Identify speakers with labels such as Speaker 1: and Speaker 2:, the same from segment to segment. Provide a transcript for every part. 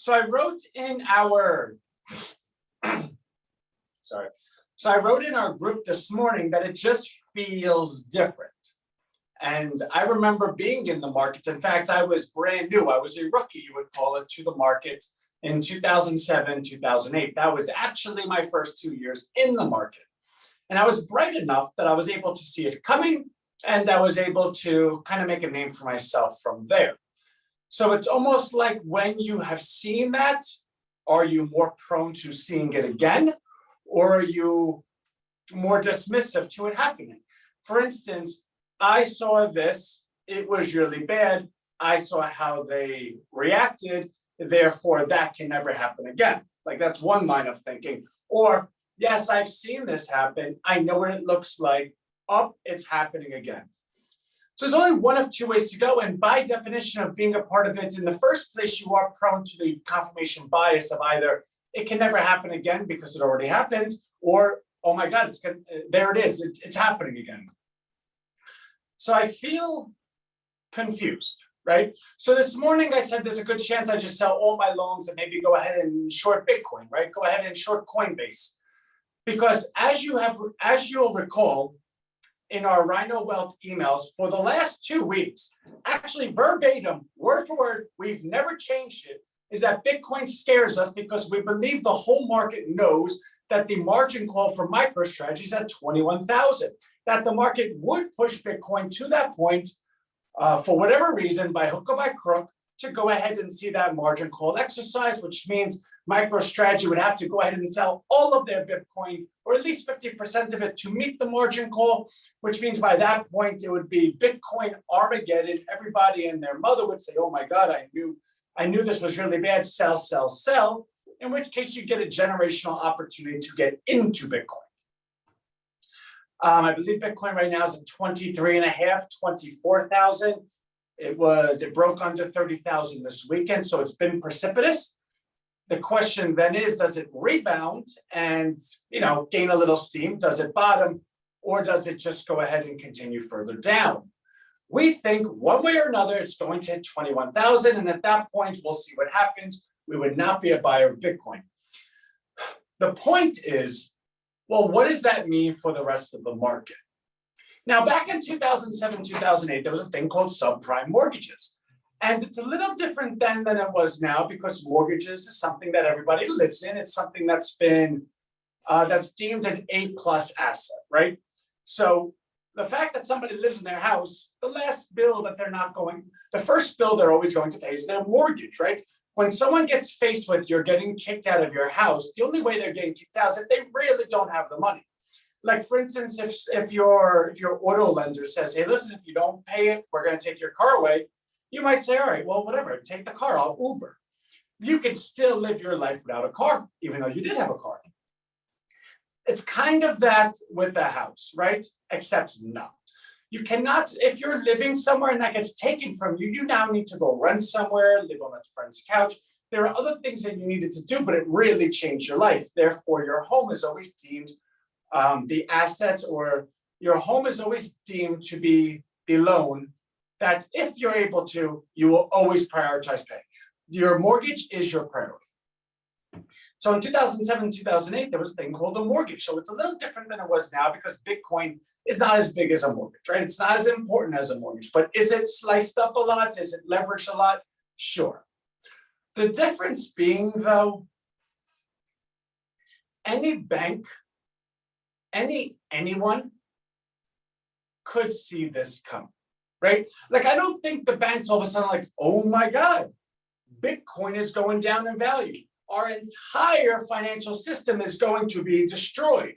Speaker 1: So I wrote in our, sorry. So I wrote in our group this morning that it just feels different. And I remember being in the market. In fact, I was brand new. I was a rookie, you would call it, to the market in 2007, 2008. That was actually my first 2 years in the market. And I was bright enough that I was able to see it coming, and I was able to kind of make a name for myself from there. So it's almost like when you have seen that, are you more prone to seeing it again? Or are you more dismissive to it happening? For instance, I saw this, it was really bad. I saw how they reacted, therefore that can never happen again. Like that's one line of thinking. Or, yes, I've seen this happen. I know what it looks like. Up, it's happening again. So there's only one of two ways to go. And by definition of being a part of it, in the first place, you are prone to the confirmation bias of either it can never happen again because it already happened, or, oh my God, it's good. There it is. It's happening again. So I feel confused, right? So this morning I said there's a good chance I just sell all my loans and maybe go ahead and short Bitcoin, right? Go ahead and short Coinbase. Because as you'll recall, in our RHINOWealth emails for the last 2 weeks, actually verbatim, word for word, we've never changed it, is that Bitcoin scares us because we believe the whole market knows that the margin call for MicroStrategy is at 21,000, that the market would push Bitcoin to that point for whatever reason, by hook or by crook, to go ahead and see that margin call exercise, which means MicroStrategy would have to go ahead and sell all of their Bitcoin, or at least 50% of it, to meet the margin call, which means by that point, it would be Bitcoin Armageddon. Everybody and their mother would say, oh my God, I knew this was really bad, sell, sell, sell, in which case you get a generational opportunity to get into Bitcoin. I believe Bitcoin right now is at 23.5, 24,000. It broke under 30,000 this weekend, so it's been precipitous. The question then is, does it rebound and, gain a little steam? Does it bottom, or does it just go ahead and continue further down? We think one way or another, it's going to hit 21,000. And at that point, we'll see what happens. We would not be a buyer of Bitcoin. The point is, well, what does that mean for the rest of the market? Now, back in 2007, 2008, there was a thing called subprime mortgages. And it's a little different then than it was now, because mortgages is something that everybody lives in. It's something that's deemed an A+ asset, right? So the fact that somebody lives in their house, the first bill they're always going to pay is their mortgage, right? When someone gets faced with you're getting kicked out of your house, the only way they're getting kicked out is if they really don't have the money. Like, for instance, if your auto lender says, hey, listen, if you don't pay it, we're going to take your car away. You might say, all right, well, whatever, take the car, I'll Uber. You can still live your life without a car, even though you did have a car. It's kind of that with a house, right? Except not. You cannot, if you're living somewhere and that gets taken from you, you now need to go rent somewhere, live on a friend's couch. There are other things that you needed to do, but it really changed your life. Therefore, your home is always deemed the asset, or your home is always deemed to be the loan that if you're able to, you will always prioritize paying. Your mortgage is your priority. So in 2007, 2008, there was a thing called a mortgage. So it's a little different than it was now, because Bitcoin is not as big as a mortgage, right? It's not as important as a mortgage, but is it sliced up a lot? Is it leveraged a lot? Sure. The difference being, though, any bank, anyone could see this come, right? Like, I don't think the banks all of a sudden like, oh my God, Bitcoin is going down in value. Our entire financial system is going to be destroyed.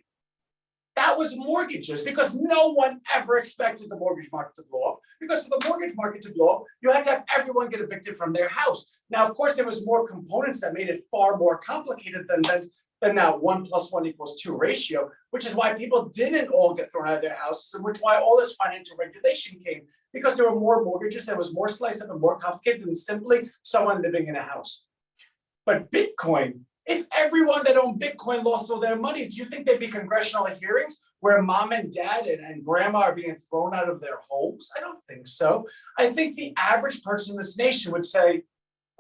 Speaker 1: That was mortgages, because no one ever expected the mortgage market to blow up. Because for the mortgage market to blow up, you had to have everyone get evicted from their house. Now, of course, there was more components that made it far more complicated than that 1 + 1 = 2 ratio, which is why people didn't all get thrown out of their houses, and which why all this financial regulation came, because there were more mortgages that was more sliced up and more complicated than simply someone living in a house. But Bitcoin, if everyone that owned Bitcoin lost all their money, do you think there'd be congressional hearings where mom and dad and grandma are being thrown out of their homes? I don't think so. I think the average person in this nation would say,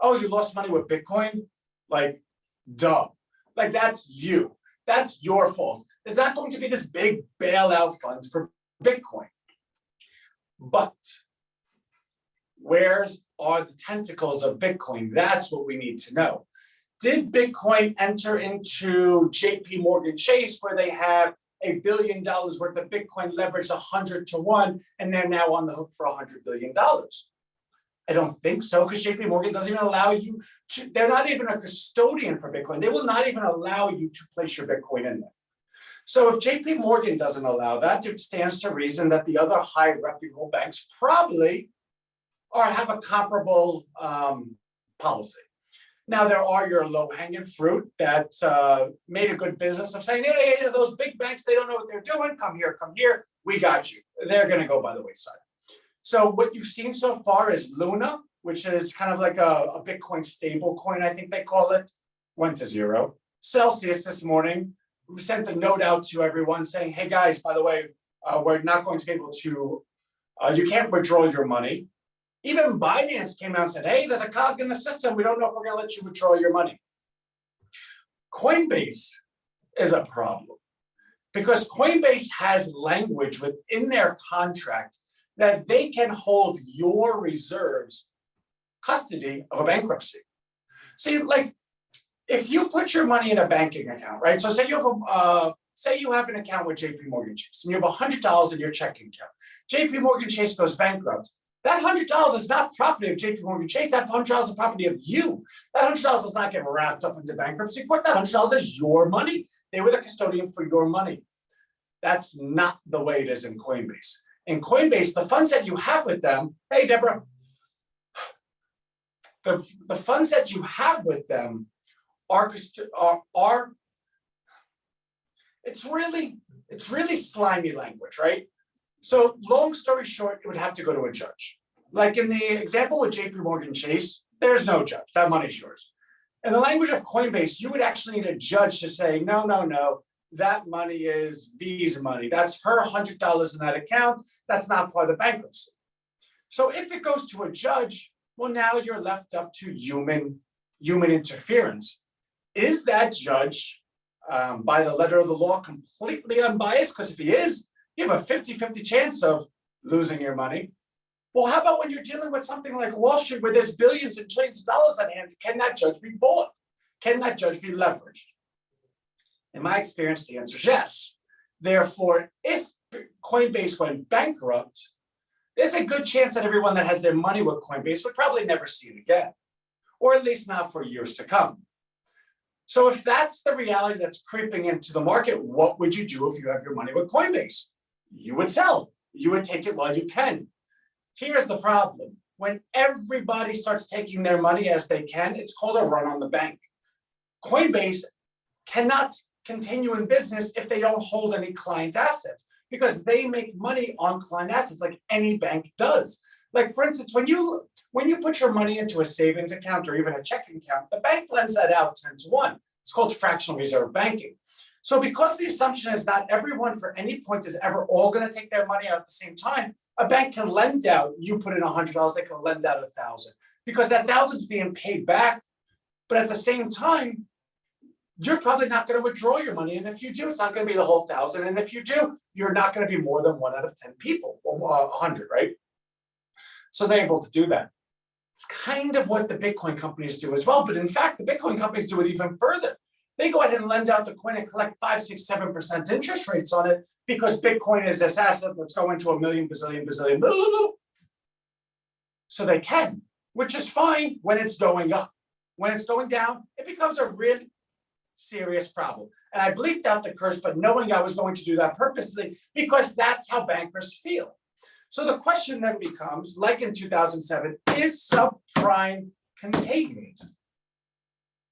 Speaker 1: oh, you lost money with Bitcoin? Like, duh. Like, that's you. That's your fault. There's not going to be this big bailout fund for Bitcoin. But where are the tentacles of Bitcoin? That's what we need to know. Did Bitcoin enter into JP Morgan Chase, where they have $1 billion worth of Bitcoin leveraged 100 to 1, and they're now on the hook for $100 billion? I don't think so, because JP Morgan doesn't even allow you to, they're not even a custodian for Bitcoin. They will not even allow you to place your Bitcoin in there. So if JP Morgan doesn't allow that, it stands to reason that the other high reputable banks probably have a comparable policy. Now, there are your low-hanging fruit that made a good business of saying, hey, those big banks, they don't know what they're doing. Come here, we got you. They're going to go by the wayside. So what you've seen so far is Luna, which is kind of like a Bitcoin stable coin, I think they call it, went to zero. Celsius this morning, we sent a note out to everyone saying, hey guys, by the way, we're not going to be able to, you can't withdraw your money. Even Binance came out and said, hey, there's a cog in the system. We don't know if we're going to let you withdraw your money. Coinbase is a problem because Coinbase has language within their contract that they can hold your reserves custody of a bankruptcy. See, like, if you put your money in a banking account, right? So say you have an account with JP Morgan Chase and you have $100 in your checking account. JP Morgan Chase goes bankrupt. That $100 is not property of JP Morgan Chase. That $100 is property of you. That $100 does not get wrapped up into bankruptcy court. That $100 is your money. They were the custodian for your money. That's not the way it is in Coinbase. In Coinbase, the funds that you have with them, hey, Deborah, the funds that you have with them are it's really slimy language, right? So long story short, it would have to go to a judge. Like in the example with JP Morgan Chase, there's no judge. That money's yours. In the language of Coinbase, you would actually need a judge to say, no, that money is V's money. That's her $100 in that account. That's not part of the bankruptcy. So if it goes to a judge, well, now you're left up to human interference. Is that judge, by the letter of the law, completely unbiased? Because if he is, you have a 50-50 chance of losing your money. Well, how about when you're dealing with something like Wall Street where there's billions and trillions of dollars on hand? Can that judge be bought? Can that judge be leveraged? In my experience, the answer is yes. Therefore, if Coinbase went bankrupt, there's a good chance that everyone that has their money with Coinbase would probably never see it again, or at least not for years to come. So if that's the reality that's creeping into the market, what would you do if you have your money with Coinbase? You would sell. You would take it while you can. Here's the problem. When everybody starts taking their money as they can, it's called a run on the bank. Coinbase cannot continue in business if they don't hold any client assets because they make money on client assets like any bank does. Like, for instance, when you put your money into a savings account or even a checking account, the bank lends that out 10 to 1. It's called fractional reserve banking. So because the assumption is not everyone for any point is ever all going to take their money out at the same time, a bank can lend out, you put in $100, they can lend out 1,000 because that 1,000 is being paid back. But at the same time, you're probably not going to withdraw your money. And if you do, it's not going to be the whole 1,000. And if you do, you're not going to be more than 1 out of 10 people, or 100, right? So they're able to do that. It's kind of what the Bitcoin companies do as well. But in fact, the Bitcoin companies do it even further. They go ahead and lend out the coin and collect 5, 6, 7% interest rates on it because Bitcoin is this asset that's going to a million, bazillion, bazillion, blah, blah, blah. So they can, which is fine when it's going up. When it's going down, it becomes a really serious problem. And I bleeped out the curse, but knowing I was going to do that purposely because that's how bankers feel. So the question then becomes, like in 2007, is subprime contained?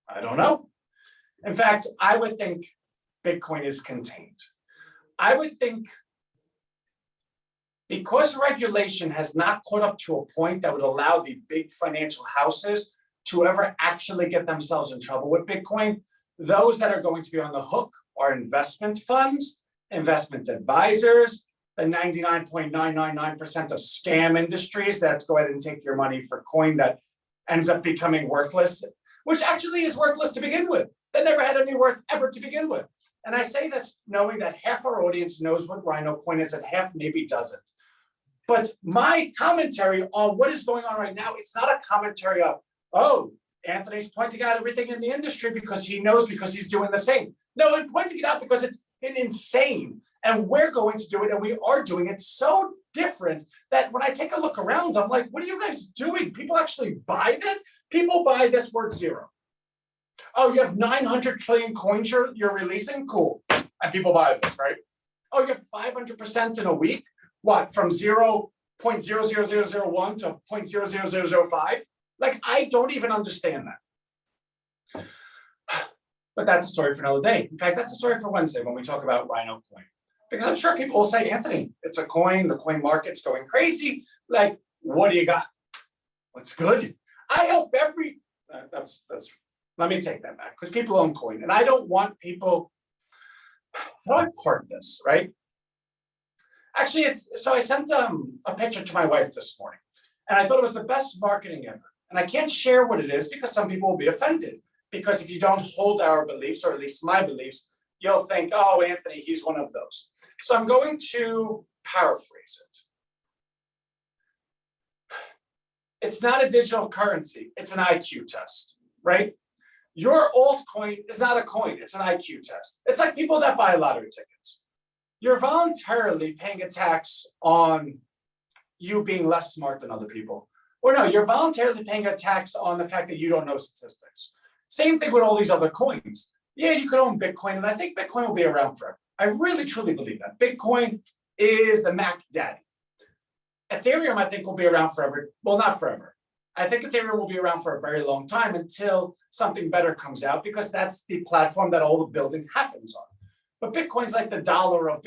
Speaker 1: I don't know. In fact, I would think Bitcoin is contained. I would think because regulation has not caught up to a point that would allow the big financial houses to ever actually get themselves in trouble with Bitcoin, those that are going to be on the hook are investment funds, investment advisors, the 99.999% of scam industries that go ahead and take your money for coin that ends up becoming worthless. which actually is worthless to begin with. That never had any worth ever to begin with. And I say this knowing that half our audience knows what Rhino coin is and half maybe doesn't. But my commentary on what is going on right now, it's not a commentary of, oh, Anthony's pointing out everything in the industry because he knows, because he's doing the same. No, I'm pointing it out because it's insane. And we're going to do it, and we are doing it so different that when I take a look around, I'm like, what are you guys doing? People actually buy this? People buy this worth zero. Oh, you have 900 trillion coins you're releasing? Cool. And people buy this, right? Oh, you have 500% in a week? What, from 0.00001 to 0.00005? Like, I don't even understand that. But that's a story for another day. In fact, that's a story for Wednesday when we talk about Rhino coin. Because I'm sure people will say, Anthony, it's a coin, the coin market's going crazy. Like, what do you got? What's good? I hope let me take that back, because people own coin, and I don't want people, how do I part this, right? Actually, so I sent a picture to my wife this morning, and I thought it was the best marketing ever. And I can't share what it is because some people will be offended. Because if you don't hold our beliefs, or at least my beliefs, you'll think, oh, Anthony, he's one of those. So I'm going to paraphrase it. It's not a digital currency, it's an IQ test, right? Your altcoin is not a coin, it's an IQ test. It's like people that buy lottery tickets. You're voluntarily paying a tax on you being less smart than other people. Or no, you're voluntarily paying a tax on the fact that you don't know statistics. Same thing with all these other coins. Yeah, you could own Bitcoin, and I think Bitcoin will be around forever. I really, truly believe that. Bitcoin is the Mac Daddy. Ethereum, I think, will be around forever. Well, not forever. I think Ethereum will be around for a very long time until something better comes out, because that's the platform that all the building happens on. But Bitcoin's like the dollar of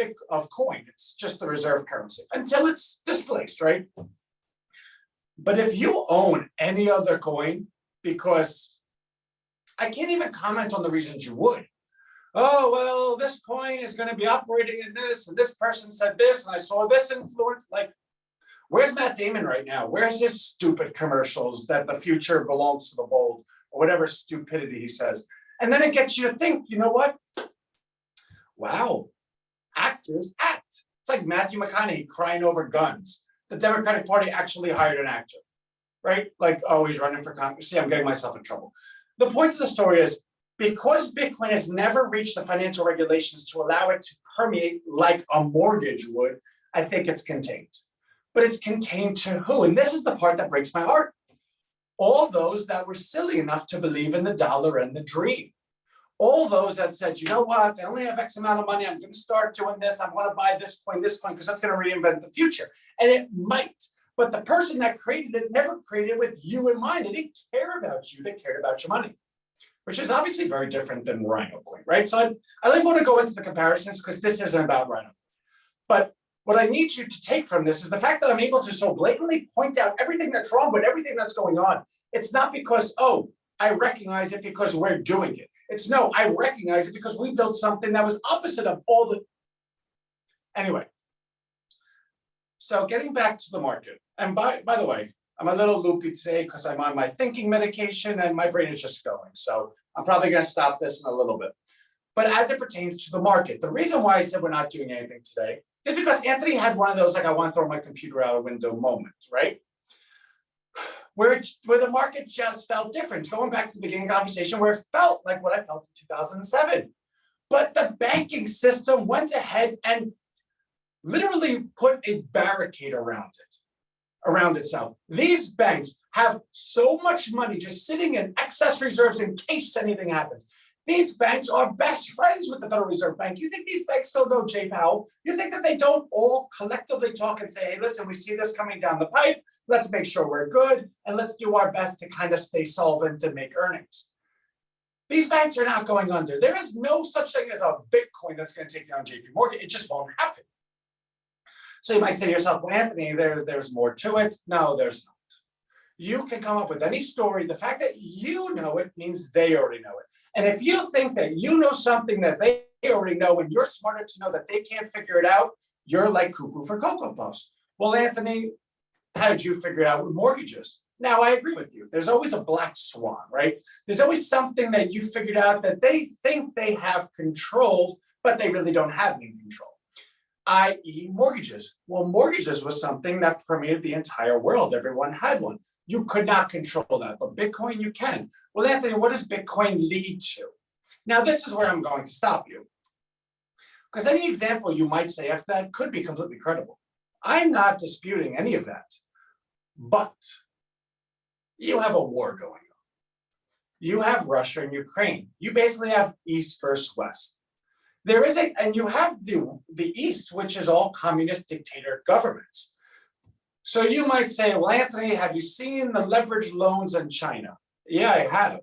Speaker 1: coin. It's just the reserve currency until it's displaced, right? But if you own any other coin, because I can't even comment on the reasons you would. Oh, well, this coin is going to be operating in this, and this person said this, and I saw this influence. Like, where's Matt Damon right now? Where's his stupid commercials that the future belongs to the bold, or whatever stupidity he says? And then it gets you to think, you know what? Wow, actors act. It's like Matthew McConaughey crying over guns. The Democratic Party actually hired an actor, right? Like, oh, he's running for Congress. See, I'm getting myself in trouble. The point of the story is, because Bitcoin has never reached the financial regulations to allow it to permeate like a mortgage would, I think it's contained. But it's contained to who? And this is the part that breaks my heart. All those that were silly enough to believe in the dollar and the dream. All those that said, you know what, I only have X amount of money, I'm going to start doing this, I'm going to buy this coin, because that's going to reinvent the future. And it might. But the person that created it never created it with you in mind. They didn't care about you, they cared about your money, which is obviously very different than Rhino coin, right? So I don't even want to go into the comparisons because this isn't about Rhino. But what I need you to take from this is the fact that I'm able to so blatantly point out everything that's wrong with everything that's going on. It's not because, oh, I recognize it because we're doing it. It's no, I recognize it because we built something that was opposite of all the. Anyway, so getting back to the market. And by the way, I'm a little loopy today because I'm on my thinking medication and my brain is just going. So I'm probably going to stop this in a little bit. But as it pertains to the market, the reason why I said we're not doing anything today is because Anthony had one of those, like, I want to throw my computer out a window moments, right? Where the market just felt different. Going back to the beginning of the conversation, where it felt like what I felt in 2007. But the banking system went ahead and literally put a barricade around itself. These banks have so much money just sitting in excess reserves in case anything happens. These banks are best friends with the Federal Reserve Bank. You think these banks don't know Jay Powell? You think that they don't all collectively talk and say, hey, listen, we see this coming down the pipe. Let's make sure we're good. And let's do our best to kind of stay solvent and make earnings. These banks are not going under. There is no such thing as a Bitcoin that's going to take down JP Morgan. It just won't happen. So you might say to yourself, well, Anthony, there's more to it. No, there's not. You can come up with any story. The fact that you know it means they already know it. And if you think that you know something that they already know and you're smarter to know that they can't figure it out, you're like cuckoo for Cocoa Puffs. Well, Anthony, how did you figure it out with mortgages? Now, I agree with you. There's always a black swan, right? There's always something that you figured out that they think they have controlled, but they really don't have any control, i.e. mortgages. Well, mortgages was something that permeated the entire world. Everyone had one. You could not control that, but Bitcoin you can. Well, Anthony, what does Bitcoin lead to? Now, this is where I'm going to stop you, because any example you might say after that could be completely credible. I'm not disputing any of that, but you have a war going on. You have Russia and Ukraine. You basically have East versus West. There is and you have the East, which is all communist dictator governments. So you might say, well, Anthony, have you seen the leveraged loans in China? Yeah, I have.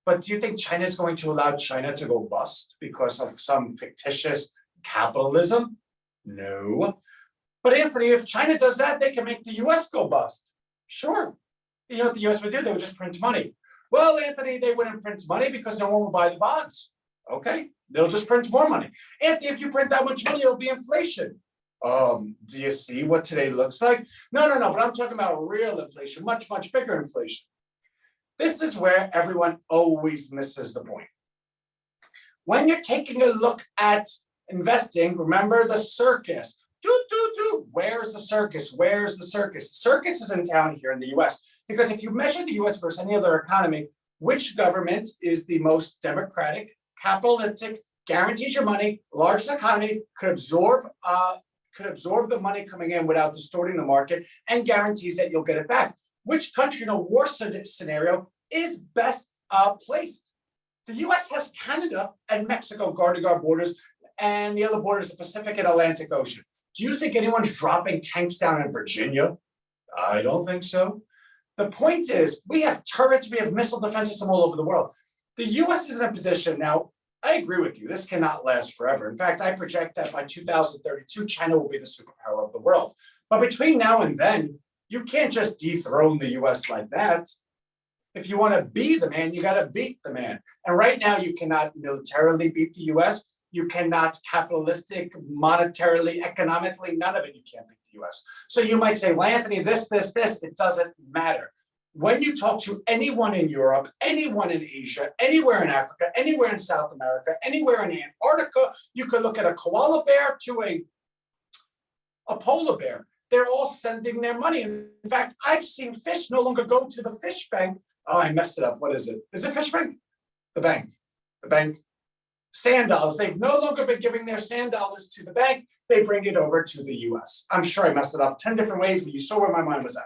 Speaker 1: But do you think China is going to allow China to go bust because of some fictitious capitalism? No. But Anthony, if China does that, they can make the US go bust. Sure. You know what the US would do? They would just print money. Well, Anthony, they wouldn't print money because no one will buy the bonds. Okay, they'll just print more money. Anthony, if you print that much money, it'll be inflation. Do you see what today looks like? No, but I'm talking about real inflation, much, much bigger inflation. This is where everyone always misses the point. When you're taking a look at investing, remember the circus. Where's the circus? Where's the circus? The circus is in town here in the US. Because if you measure the US versus any other economy, which government is the most democratic, capitalistic, guarantees your money, largest economy, could absorb the money coming in without distorting the market, and guarantees that you'll get it back? Which country in a war scenario is best placed? The US has Canada and Mexico guarding our borders, and the other borders, the Pacific and Atlantic Ocean. Do you think anyone's dropping tanks down in Virginia? I don't think so. The point is, we have turrets, we have missile defense system all over the world. The US is in a position now. I agree with you. This cannot last forever. In fact, I project that by 2032, China will be the superpower of the world. But between now and then, you can't just dethrone the US like that. If you want to be the man, you got to beat the man. And right now, you cannot militarily beat the US. You cannot capitalistic, monetarily, economically, none of it. You can't beat the US. So you might say, well, Anthony, this, it doesn't matter. When you talk to anyone in Europe, anyone in Asia, anywhere in Africa, anywhere in South America, anywhere in Antarctica, you could look at a koala bear to a polar bear. They're all sending their money. In fact, I've seen fish no longer go to the fish bank. Oh, I messed it up. What is it? Is it fish bank? The bank. Sand dollars. They've no longer been giving their sand dollars to the bank. They bring it over to the US. I'm sure I messed it up 10 different ways, but you saw where my mind was at.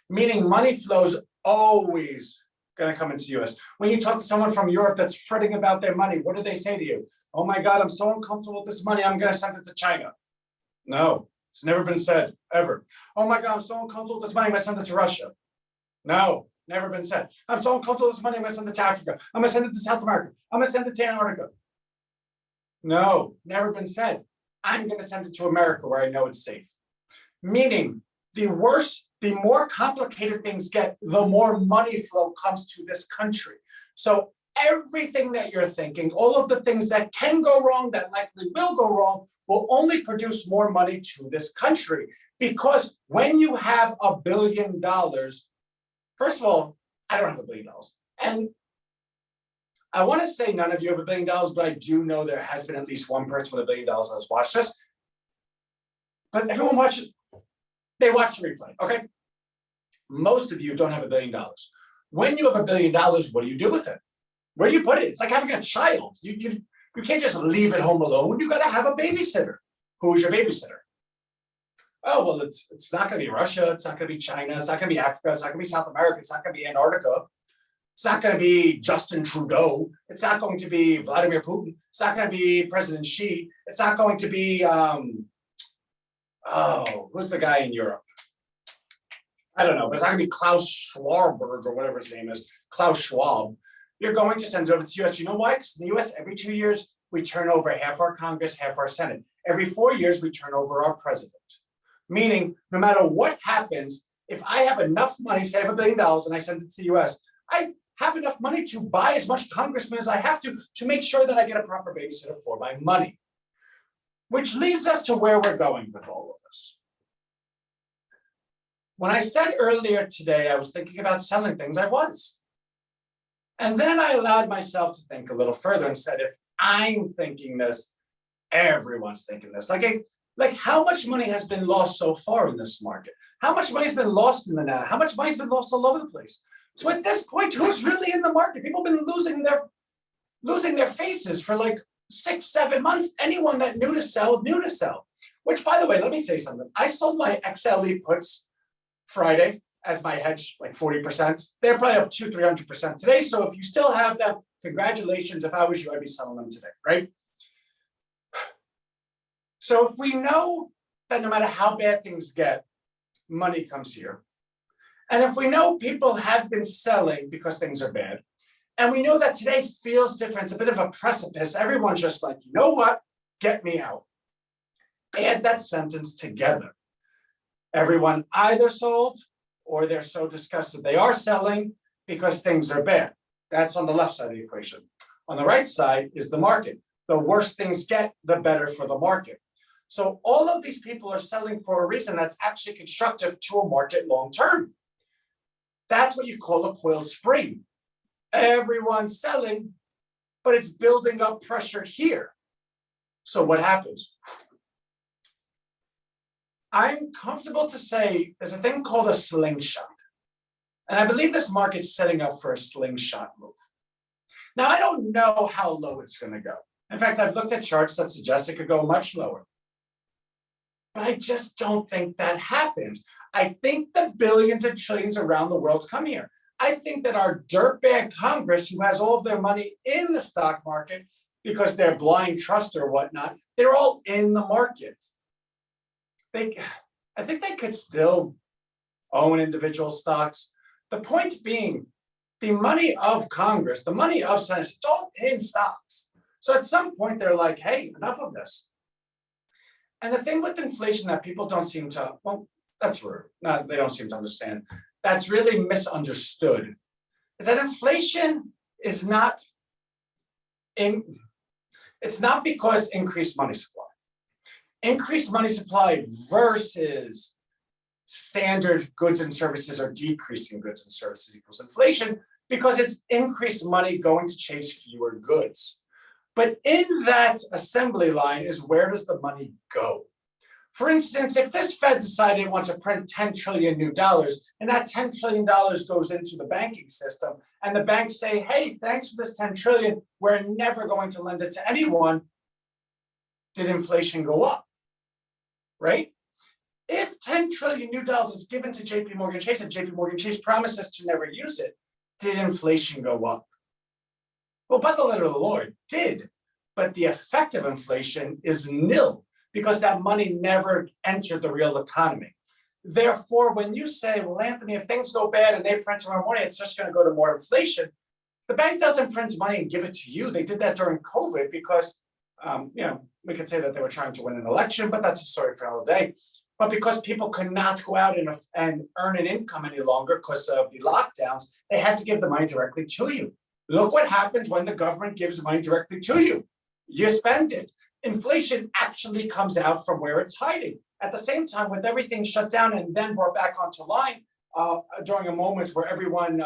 Speaker 1: Meaning money flows always going to come into the US. When you talk to someone from Europe that's fretting about their money, what do they say to you? Oh my God, I'm so uncomfortable with this money, I'm going to send it to China. No, it's never been said, ever. Oh my God, I'm so uncomfortable with this money, I'm going to send it to Russia. No, never been said. I'm so uncomfortable with this money, I'm going to send it to Africa. I'm going to send it to South America. I'm going to send it to Antarctica. No, never been said. I'm going to send it to America where I know it's safe. Meaning, the more complicated things get, the more money flow comes to this country. So everything that you're thinking, all of the things that can go wrong, that likely will go wrong, will only produce more money to this country. Because when you have $1 billion, first of all, I don't have $1 billion. And I want to say none of you have $1 billion, but I do know there has been at least one person with $1 billion that's watched this. But everyone watches. They watch the replay, okay? Most of you don't have $1 billion. When you have $1 billion, what do you do with it? Where do you put it? It's like having a child. You can't just leave it home alone. You got to have a babysitter. Who's your babysitter? Oh, well, it's not going to be Russia. It's not going to be China. It's not going to be Africa. It's not going to be South America. It's not going to be Antarctica. It's not going to be Justin Trudeau. It's not going to be Vladimir Putin. It's not going to be President Xi. It's not going to be who's the guy in Europe? I don't know, but it's not going to be Klaus Schwab or whatever his name is, Klaus Schwab. You're going to send it over to the US. You know why? Because in the US, every 2 years, we turn over half our Congress, half our Senate. Every 4 years, we turn over our president. Meaning, no matter what happens, if I have enough money, say I have $1 billion and I send it to the US, I have enough money to buy as much congressmen as I have to make sure that I get a proper babysitter for my money. Which leads us to where we're going with all of this. When I said earlier today, I was thinking about selling things, I was. And then I allowed myself to think a little further and said, if I'm thinking this, everyone's thinking this. Like how much money has been lost so far in this market? How much money has been lost in the net? How much money has been lost all over the place? So at this point, who's really in the market? People have been losing their faces for like 6, 7 months. Anyone that knew to sell, knew to sell. Which, by the way, let me say something. I sold my XLE puts Friday as my hedge, like 40%. They're probably up 200-300% today. So if you still have them, congratulations. If I was you, I'd be selling them today, right? So if we know that no matter how bad things get, money comes here. And if we know people have been selling because things are bad, and we know that today feels different, it's a bit of a precipice, everyone's just like, you know what, get me out. Add that sentence together. Everyone either sold or they're so disgusted they are selling because things are bad. That's on the left side of the equation. On the right side is the market. The worse things get, the better for the market. So all of these people are selling for a reason that's actually constructive to a market long term. That's what you call a coiled spring. Everyone's selling, but it's building up pressure here. So what happens? I'm comfortable to say there's a thing called a slingshot. And I believe this market's setting up for a slingshot move. Now, I don't know how low it's going to go. In fact, I've looked at charts that suggest it could go much lower. But I just don't think that happens. I think the billions and trillions around the world come here. I think that our dirtbag Congress, who has all of their money in the stock market because they're blind trust or whatnot, they're all in the market. I think they could still own individual stocks. The point being, the money of Congress, the money of Senate, it's all in stocks. So at some point, they're like, hey, enough of this. And the thing with inflation that people don't seem to, well, that's rude. No, they don't seem to understand. That's really misunderstood. Is that inflation is not it's not because increased money supply. Increased money supply versus standard goods and services or decreasing goods and services equals inflation because it's increased money going to chase fewer goods. But in that assembly line is where does the money go? For instance, if this Fed decided it wants to print $10 trillion new dollars, and that $10 trillion goes into the banking system, and the banks say, hey, thanks for this $10 trillion, we're never going to lend it to anyone, did inflation go up? Right? If $10 trillion new dollars is given to JP Morgan Chase and JP Morgan Chase promises to never use it, did inflation go up? Well, by the letter of the law, it did, but the effect of inflation is nil because that money never entered the real economy. Therefore, when you say, well, Anthony, if things go bad and they print more money, it's just going to go to more inflation. The bank doesn't print money and give it to you. They did that during COVID because, we could say that they were trying to win an election, but that's a story for another day. But because people could not go out and earn an income any longer because of the lockdowns, they had to give the money directly to you. Look what happens when the government gives money directly to you. You spend it. Inflation actually comes out from where it's hiding. At the same time, with everything shut down and then brought back onto line during a moment where everyone,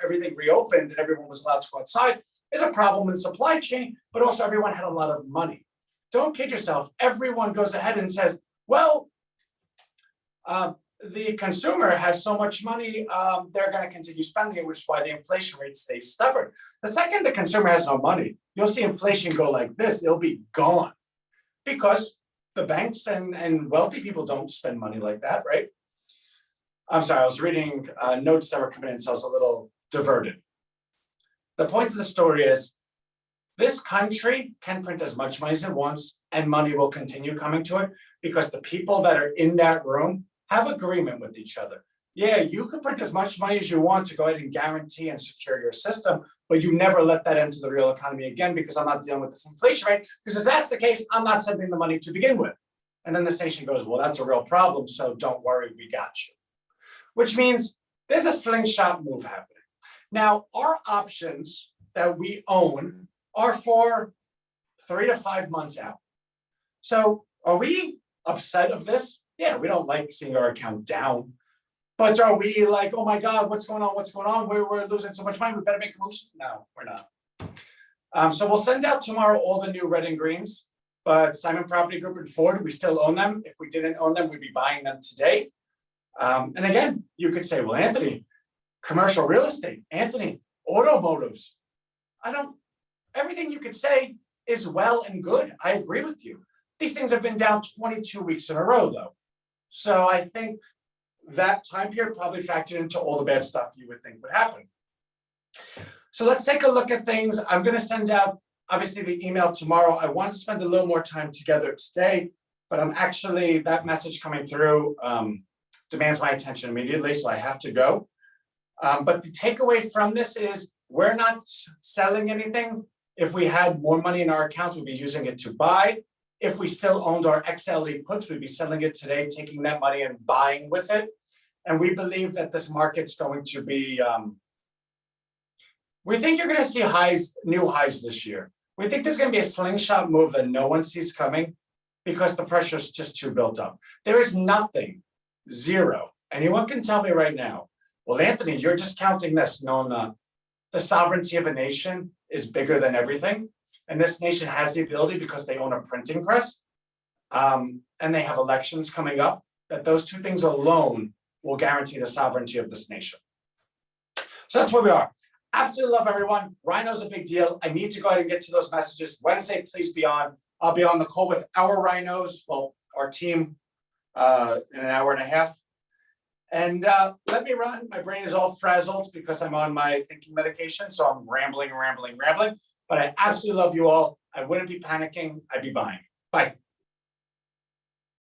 Speaker 1: everything reopened and everyone was allowed to go outside, is a problem in supply chain, but also everyone had a lot of money. Don't kid yourself. Everyone goes ahead and says, well, the consumer has so much money, they're going to continue spending it, which is why the inflation rate stays stubborn. The second the consumer has no money, you'll see inflation go like this. It'll be gone because the banks and wealthy people don't spend money like that, right? I'm sorry, I was reading notes that were coming in, so I was a little diverted. The point of the story is this country can print as much money as it wants, and money will continue coming to it because the people that are in that room have agreement with each other. Yeah, you can print as much money as you want to go ahead and guarantee and secure your system, but you never let that into the real economy again because I'm not dealing with this inflation rate. Because if that's the case, I'm not sending the money to begin with. And then the station goes, well, that's a real problem, so don't worry, we got you. Which means there's a slingshot move happening. Now, our options that we own are for 3 to 5 months out. So are we upset of this? Yeah, we don't like seeing our account down. But are we like, oh my God, what's going on? What's going on? We're losing so much money. We better make a move. No, we're not. So we'll send out tomorrow all the new red and greens. But Simon Property Group and Ford, we still own them. If we didn't own them, we'd be buying them today. And again, you could say, well, Anthony, commercial real estate, Anthony, automotives. Everything you could say is well and good. I agree with you. These things have been down 22 weeks in a row, though. So I think that time period probably factored into all the bad stuff you would think would happen. So let's take a look at things. I'm going to send out, obviously, the email tomorrow. I want to spend a little more time together today, but I'm actually, that message coming through demands my attention immediately, so I have to go. But the takeaway from this is we're not selling anything. If we had more money in our accounts, we'd be using it to buy. If we still owned our XLE puts, we'd be selling it today, taking that money and buying with it. And we believe that this market's going to be, we think you're going to see new highs this year. We think there's going to be a slingshot move that no one sees coming because the pressure is just too built up. There is nothing, zero. Anyone can tell me right now, well, Anthony, you're discounting this. No, I'm not. The sovereignty of a nation is bigger than everything. And this nation has the ability, because they own a printing press and they have elections coming up, that those two things alone will guarantee the sovereignty of this nation. So that's where we are. Absolutely love everyone. Rhino's a big deal. I need to go ahead and get to those messages. Wednesday, please be on. I'll be on the call with our Rhinos, well, our team in an hour and a half. And let me run. My brain is all frazzled because I'm on my thinking medication. So I'm rambling. But I absolutely love you all. I wouldn't be panicking. I'd be buying. Bye.